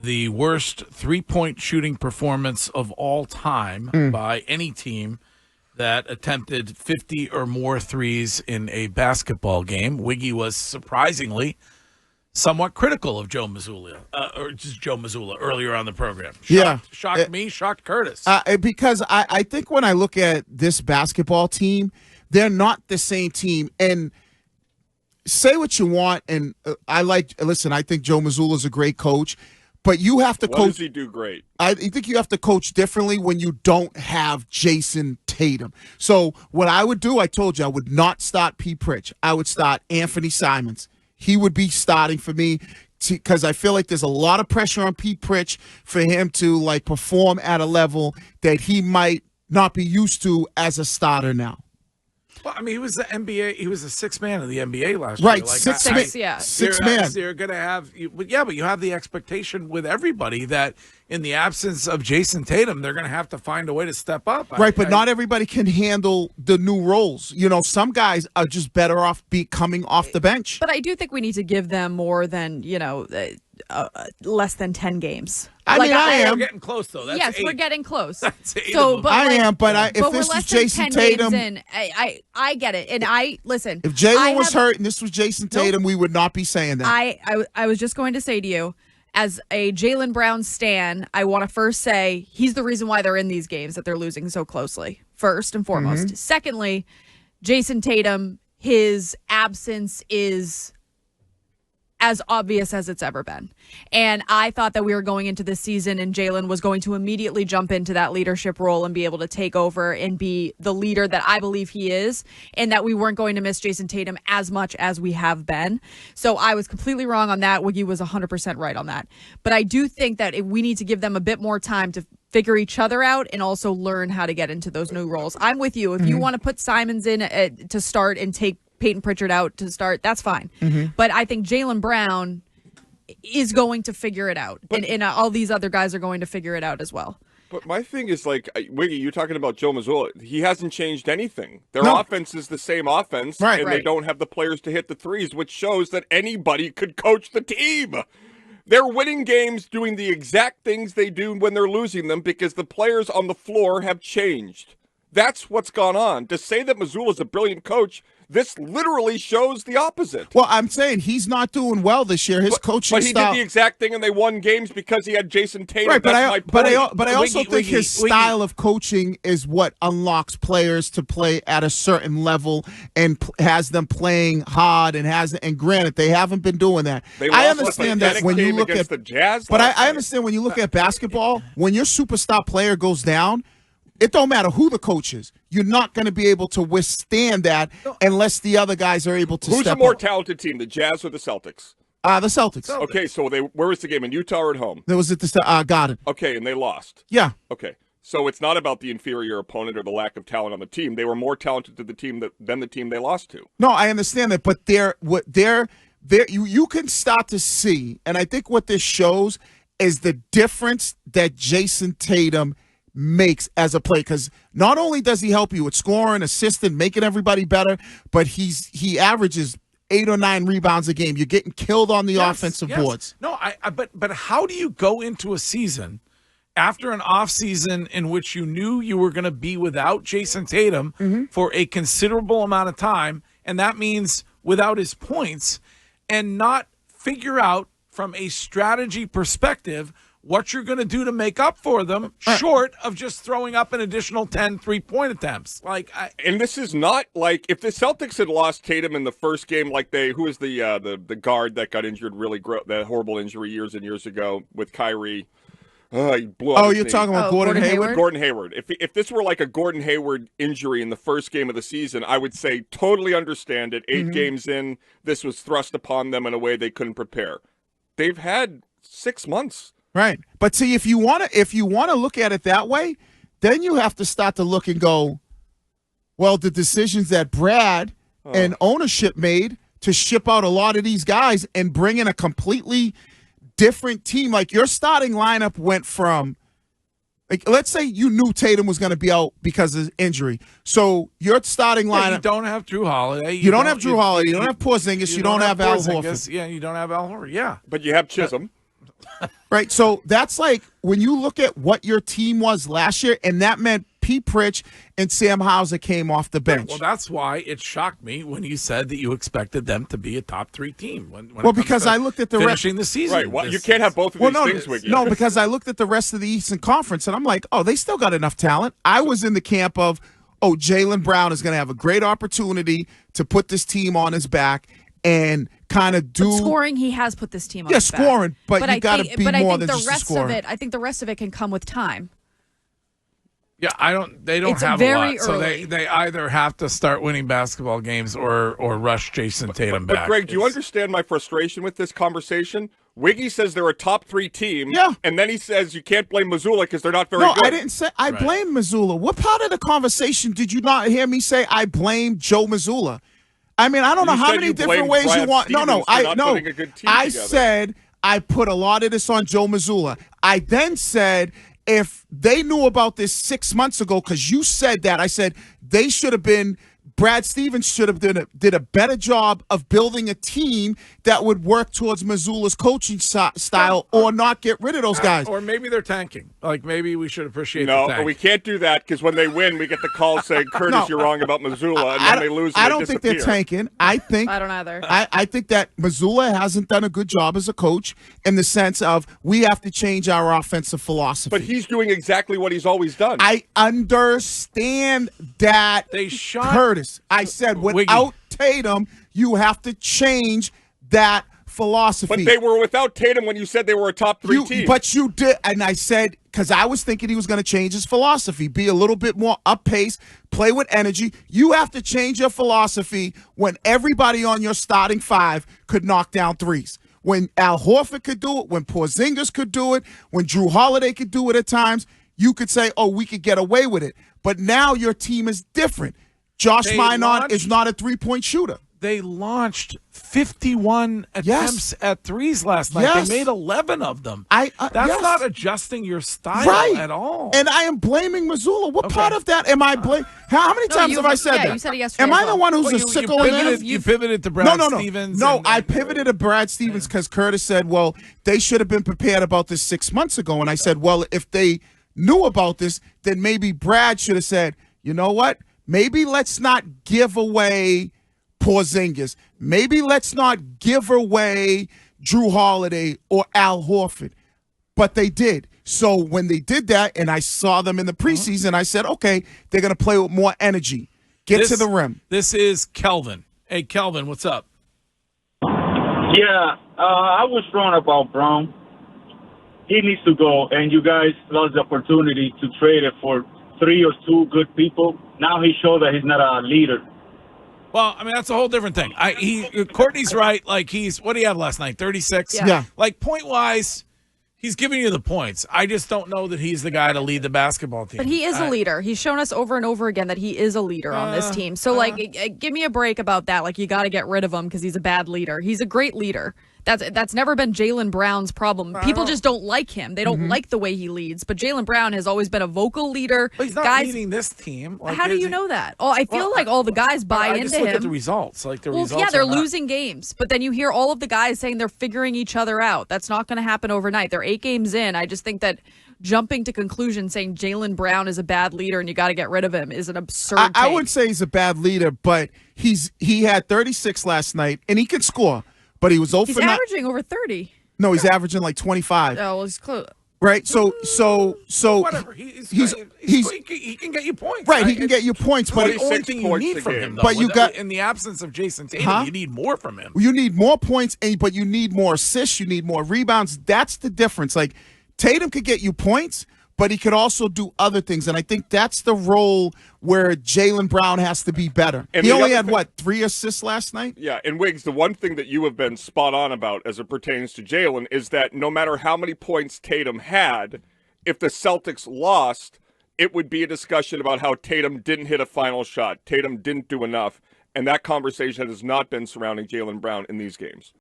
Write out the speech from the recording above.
the worst three-point shooting performance of all time by any team that attempted 50 or more threes in a basketball game. Wiggy was surprisingly somewhat critical of Joe Mazzulla, or just Joe Mazzulla earlier on the program. Shocked me, shocked Curtis. Because I think when I look at this basketball team, they're not the same team. And say what you want, and I think Joe Mazzulla is a great coach, but you have to coach. What does he do great? I think you have to coach differently when you don't have Jason Tatum. So what I would do, I told you, I would not start Pritch. I would start Anthony Simons. He would be starting for me because I feel like there's a lot of pressure on Pritch for him to perform at a level that he might not be used to as a starter now. Well, I mean, he was the NBA. He was the sixth man of the NBA last year. Right, six man. You're going to have, but you have the expectation with everybody that in the absence of Jason Tatum, they're going to have to find a way to step up. Right, but not everybody can handle the new roles. Some guys are just better off coming off the bench. But I do think we need to give them more than less than 10 games. I am. We're getting close, though. That's yes, 8. We're getting close. That's 8 so, but I am, but if but this we're was less than Jason 10 Tatum, games in, I get it, and listen. If Jaylen was hurt and this was Jason Tatum, we would not be saying that. I was just going to say to you, as a Jaylen Brown stan, I want to first say he's the reason why they're in these games that they're losing so closely. First and foremost. Mm-hmm. Secondly, Jason Tatum, his absence is as obvious as it's ever been. And I thought that we were going into this season and Jaylen was going to immediately jump into that leadership role and be able to take over and be the leader that I believe he is, and that we weren't going to miss Jason Tatum as much as we have been. So I was completely wrong on that. Wiggy was 100% right on that. But I do think that we need to give them a bit more time to figure each other out and also learn how to get into those new roles. I'm with you. If you want to put Simons in to start and take Peyton Pritchard out to start, that's fine. Mm-hmm. But I think Jaylen Brown is going to figure it out. And all these other guys are going to figure it out as well. But my thing is, Wiggy, you're talking about Joe Mazzulla. He hasn't changed anything. Their offense is the same offense, they don't have the players to hit the threes, which shows that anybody could coach the team. They're winning games doing the exact things they do when they're losing them because the players on the floor have changed. That's what's gone on. To say that Mazzulla's a brilliant coach, this literally shows the opposite. Well, I'm saying he's not doing well this year. His coaching style. But he did the exact thing, and they won games because he had Jason Tatum. Right, but That's my point. But I also think his style of coaching is what unlocks players to play at a certain level and has them playing hard and granted, they haven't been doing that. I understand that when you look at the Jazz. But I understand when you look at basketball, when your superstar player goes down, it don't matter who the coach is. You're not going to be able to withstand that unless the other guys are able to step up. Who's a more talented team, the Jazz or the Celtics? The Celtics. Okay, so where was the game, in Utah or at home? It was at the Garden. Okay, and they lost. Yeah. Okay, so it's not about the inferior opponent or the lack of talent on the team. They were more talented to the team than the team they lost to. No, I understand that, but you can start to see, and I think what this shows is the difference that Jason Tatum makes as a player, because not only does he help you with scoring, assisting, making everybody better, but he averages 8 or 9 rebounds a game. You're getting killed on the offensive boards. No, but how do you go into a season after an off season in which you knew you were going to be without Jason Tatum for a considerable amount of time, and that means without his points, and not figure out from a strategy perspective what you're going to do to make up for them, short of just throwing up an additional 10 3-point attempts. And this is not like if the Celtics had lost Tatum in the first game, who was the guard that got injured that horrible injury years and years ago with Kyrie. He blew up you're talking about Gordon Hayward? Gordon Hayward. If this were like a Gordon Hayward injury in the first game of the season, I would say totally understand it. 8 games in, this was thrust upon them in a way they couldn't prepare. They've had 6 months. Right. But see, if you want to look at it that way, then you have to start to look and go, well, the decisions that Brad and ownership made to ship out a lot of these guys and bring in a completely different team. Like your starting lineup went from, let's say you knew Tatum was going to be out because of injury. So your starting lineup. You don't have Drew Holiday. You don't have Drew Holiday. You don't have Porzingis. You don't have Al Horford. Yeah, you don't have Al Horford. Yeah. But you have Chisholm. Right? So that's like when you look at what your team was last year, and that meant Pritch and Sam Hauser came off the bench. Well, that's why it shocked me when you said that you expected them to be a top 3 team. Well, because I looked at the finishing the season. Right. Well, you can't have both of these things with you. No, because I looked at the rest of the Eastern Conference, and I'm like, oh, they still got enough talent. I was in the camp of, oh, Jaylen Brown is going to have a great opportunity to put this team on his back and kind of do scoring. He has put this team on his back. scoring, but you got to be more than just scoring. I think the rest of it can come with time. Yeah, they don't have a lot. So they either have to start winning basketball games or rush Jason Tatum back. But Greg, do you understand my frustration with this conversation? Wiggy says they're a top 3 team, and then he says you can't blame Mazzulla because they're not very good. No, I didn't say I blame Mazzulla. What part of the conversation did you not hear me say I blame Joe Mazzulla? I mean, I don't know how many different ways you want. I said I put a lot of this on Joe Mazzulla. I then said if they knew about this 6 months ago, because you said that, I said they should have been. Brad Stevens should have did a better job of building a team that would work towards Mazzulla's coaching style, or not get rid of those guys. Or maybe they're tanking. Like maybe we should appreciate. No, the tank. But we can't do that because when they win, we get the call saying, "Curtis, you're wrong about Mazzulla," and then they lose. I don't think they're tanking. I don't either. I think that Mazzulla hasn't done a good job as a coach in the sense of we have to change our offensive philosophy. But he's doing exactly what he's always done. I understand that. They shot Curtis. I said without Tatum, you have to change that philosophy. But they were without Tatum when you said they were a top 3 team. But you did, and I said, because I was thinking he was going to change his philosophy, be a little bit more up-pace, play with energy. You have to change your philosophy when everybody on your starting 5 could knock down threes. When Al Horford could do it, when Porzingis could do it, when Drew Holiday could do it at times, you could say, oh, we could get away with it. But now your team is different. Josh Minot is not a three-point shooter. They launched 51 attempts at threes last night. They made 11 of them. That's not adjusting your style at all. And I am blaming Mazzulla. What part of that am I blaming? How many times have I said that? You said it yesterday. Am I the one who's a sicko? You pivoted to Brad Stevens. No, I pivoted to Brad Stevens because Curtis said, well, they should have been prepared about this 6 months ago. And I said, well, if they knew about this, then maybe Brad should have said, you know what? Maybe let's not give away Porzingis. Maybe let's not give away Drew Holiday or Al Horford. But they did. So when they did that, and I saw them in the preseason, I said, okay, they're going to play with more energy. Get to the rim. This is Kelvin. Hey, Kelvin, what's up? Yeah, I was wrong about Brown. He needs to go, and you guys lost the opportunity to trade it for 3 or 2 good people. Now he showed that he's not a leader. Well, I mean, that's a whole different thing. Courtney's right. Like, what do you have last night? 36? Yeah. Like, point-wise, he's giving you the points. I just don't know that he's the guy to lead the basketball team. But he is a leader. He's shown us over and over again that he is a leader on this team. So, give me a break about that. Like, you got to get rid of him because he's a bad leader. He's a great leader. That's never been Jaylen Brown's problem. People just don't like him. They don't like the way he leads. But Jaylen Brown has always been a vocal leader. But he's not leading this team. Like, how do you know that? Oh, I feel like all the guys buy into him. I just look at the results. Like the results. Yeah, they're losing games. But then you hear all of the guys saying they're figuring each other out. That's not going to happen overnight. They're 8 games in. I just think that jumping to conclusions saying Jaylen Brown is a bad leader and you got to get rid of him is an absurd take. I wouldn't say he's a bad leader, but he had 36 last night, and he can score. But he was over. He's averaging over 30. No, he's averaging like 25. Oh, well, he's close. Right, so whatever. He can get you points. Right, he can get you points, but the only thing you need from him, though, but you got in the absence of Jason Tatum, you need more from him. You need more points, but you need more assists. You need more rebounds. That's the difference. Like Tatum could get you points, but he could also do other things, and I think that's the role where Jaylen Brown has to be better. And he only had, 3 assists last night? Yeah, and Wiggs, the one thing that you have been spot on about as it pertains to Jaylen is that no matter how many points Tatum had, if the Celtics lost, it would be a discussion about how Tatum didn't hit a final shot. Tatum didn't do enough, and that conversation has not been surrounding Jaylen Brown in these games.